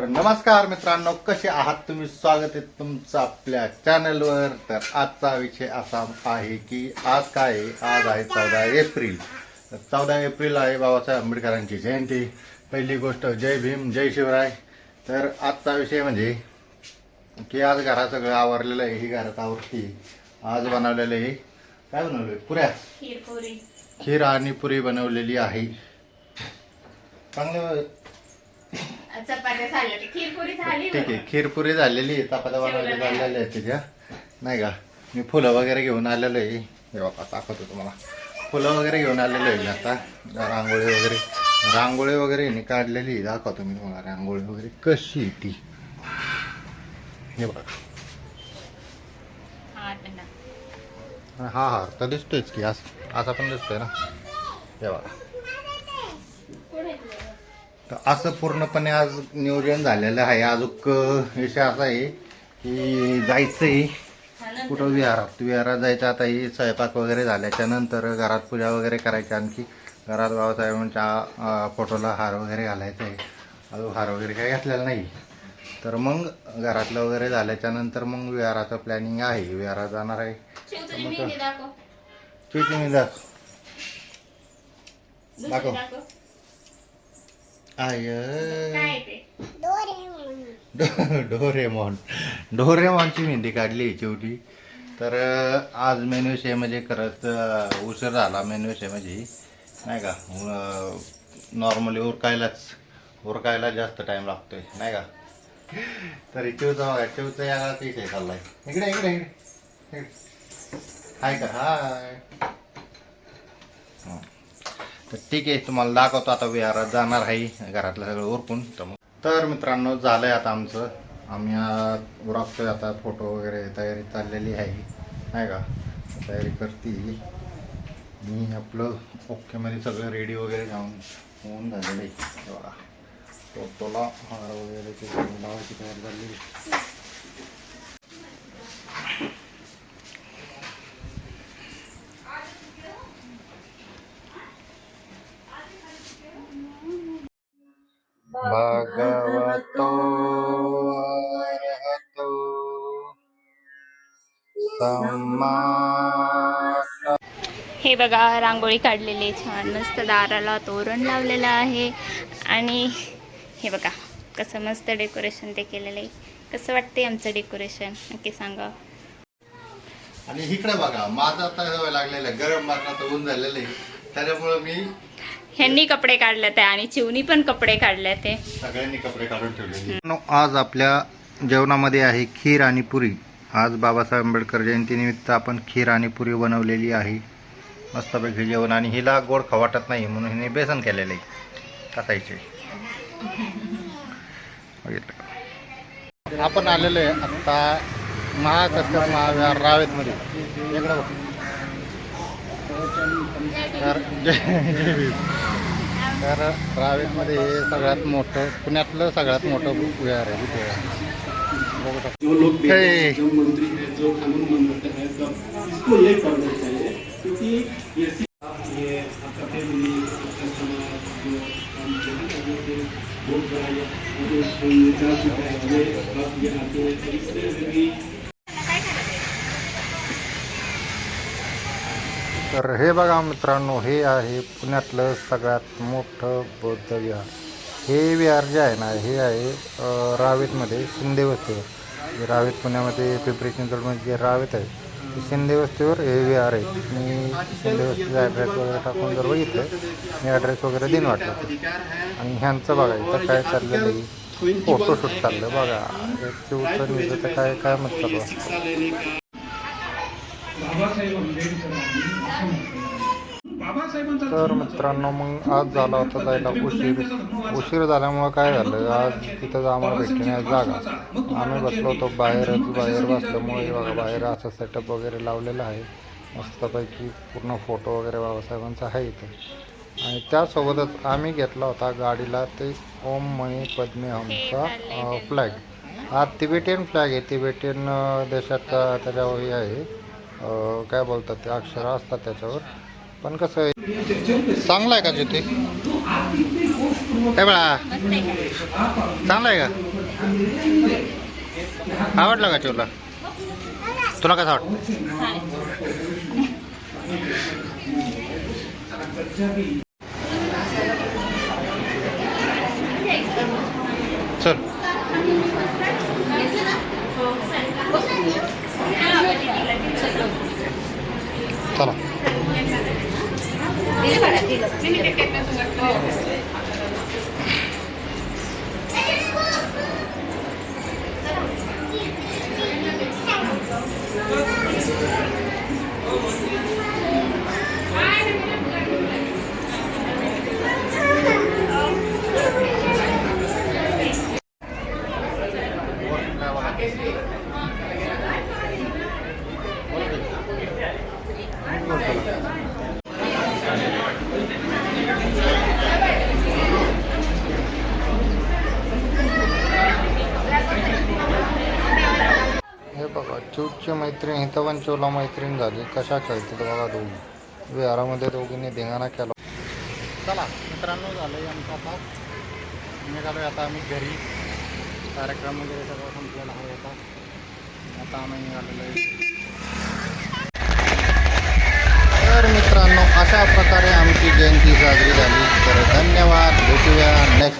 नमस्कार मित्रांनो, कसे आहात तुम्ही? स्वागत आहे तुमचं आपल्या चॅनलवर. तर आजचा विषय असा आहे की आज काय आहे? आज आहे 14 एप्रिल. 14 एप्रिल आहे बाबासाहेब आंबेडकरांची जयंती. पहिली गोष्ट, जय भीम, जय शिवराय. तर आजचा विषय म्हणजे की आज घरात सगळं आवरलेलं आहे. ही घरात आवरती आज बनवलेलं आहे. काय बनवलं? पुऱ्या, खीर आणि पुरी बनवलेली आहे. चांगलं चपात्या झाल्या, खीरपुरी झाली. ठीक आहे, खीरपुरी झालेली आहे, चपात्या बनवल्या झालेल्या आहेत त्याच्या, नाही का. मी फुलं वगैरे घेऊन आलेलो आहे. हे बाबा दाखवतो तुम्हाला, फुलं वगैरे घेऊन आलेलो आहे मी आता. रांगोळी वगैरे मी काढलेली, दाखवतो मी तुम्हाला रांगोळी वगैरे कशी आहे ती. हे बघा, हा तर दिसतोयच की, असा पण दिसतोय ना. हे बघा, तर असं पूर्णपणे आज नियोजन झालेलं आहे. अजून विषय असा आहे की जायचं आहे कुठं विहारात जायचं. आता ही स्वयंपाक वगैरे झाल्याच्या नंतर घरात पूजा वगैरे करायची. आणखी घरात बाबासाहेबांच्या फोटोला हार वगैरे घालायचं आहे. अजून हार वगैरे काही घातलेला नाही. तर मग घरातलं वगैरे झाल्याच्या नंतर मग विहाराचं प्लॅनिंग आहे. विहारात जाणार आहे. दाखव आय डोरेमॉनची मेहंदी काढली चिवटी. तर आज मेनू विषय म्हणजे खरंच उशीर झाला. मेनू विषय म्हणजे नाही का, नॉर्मली उरकायला जास्त टाइम लागतोय नाही का. तर चिवचा या विषय चाललाय. इकडे हाय का, हाय. तर ठीक आहे, तुम्हाला दाखवतो आता. विहारात जाणार आहे घरातलं सगळं उरकून. तर मित्रांनो, झालंय आता आमचं. आम्ही उरकतोय आता. फोटो वगैरे तयारी चाललेली आहे नाही का. तयारी करते मी आपलं. ओकेमध्ये सगळं रेडी वगैरे होऊन झालेलं आहे. बघा, फोटोला हार वगैरे लावायची तयारी झालेली. भगवतो अरहतो सम्मा. हे बघा, रांगोळी काढलेली छान मस्त. दाराला तोरण लावलेलं आहे. आणि हे बघा कसं मस्त डेकोरेशन ते केलेलं आहे. कसं वाटतंय आमचं डेकोरेशन, नक्की सांगा. आणि इकडे बघा, माझं आता सवय लागलेलं गरम मारण्याचं ऊन झालेलं आहे. त्याच्यामुळे मी ह्यांनी कपडे काढले ते आणि चिवनी पण कपडे काढले ते. सगळ्यांनी कपडे काढून ठेवले. आज आपल्या जेवणामध्ये आहे खीर आणि पुरी. आज बाबासाहेब आंबेडकर जयंतीनिमित्त आपण खीर आणि पुरी बनवलेली आहे. मस्तपैकी जेवण. आणि हिला गोड खवाटत नाही म्हणून हिने बेसन केलेलं आहे कसायचे. आपण आलेलो आहे आत्ता महाकस्तर महाविहार रावेतमध्ये. इकडं तर रावेतमध्ये हे सगळ्यात मोठं, पुण्यातलं सगळ्यात मोठं विहार आहे. तिथे बघू शकतो. तर हे बघा मित्रांनो, हे आहे पुण्यातलं सगळ्यात मोठं बौद्ध विहार. हे विहार जे आहे ना, हे आहे रावेतमध्ये शिंदे वस्तीवर. रावेत पुण्यामध्ये पिंपरी चिंचवडमध्ये जे रावेत आहे, ते शिंदे वस्तीवर हे विहार आहे. मी शिंदे वस्तीचा ॲड्रेस वगैरे टाकून जर बघितलं, मी ॲड्रेस वगैरे देईन वाटलं. आणि ह्यांचं बघा इथं काय चाललेलं आहे, फोटोशूट चाललं बघा. चिवचं निवडचं काय काय मत चालू आहे. तर मित्रांनो, मग आज झाला होता जायला उशीर झाल्यामुळं काय झालं, आज तिथं आम्हाला भेटली नाही जागा. आम्ही बसलो होतो बाहेर बसल्यामुळे बघा, बाहेर असं सेटअप वगैरे लावलेलं आहे मस्तपैकी. पूर्ण फोटो वगैरे बाबासाहेबांचा आहे इथं. आणि त्यासोबतच आम्ही घेतला होता गाडीला ते ओम मणी पद्मे हमचा फ्लॅग. हा तिबेटियन फ्लॅग आहे. तिबेटियन देशाचा त्याच्यावर हे आहे, काय बोलतात ते अक्षर असतात त्याच्यावर. पण कसं आहे, चांगलं आहे का ज्योती? काय बळा, चांगलं आहे का? आवडला का चिवला? तुला कसं वाटतं? चल चला. हे बघा चिवची मैत्रीण इथं पण चिवला मैत्रीण झाली. कशा खेळतात बघा दोघी. विहारामध्ये दोघींनी धिंगाणा केला. चला मित्रांनो, झालं आमचं आता. निघालो आता आम्ही घरी. कार्यक्रम वगैरे सगळं संपलेला आहे आता आम्ही निघालेलो आहे. तर मित्रांनो, अशा प्रकारे आमची जयंती साजरी झाली. तर धन्यवाद. भेटूया नेक्स्ट.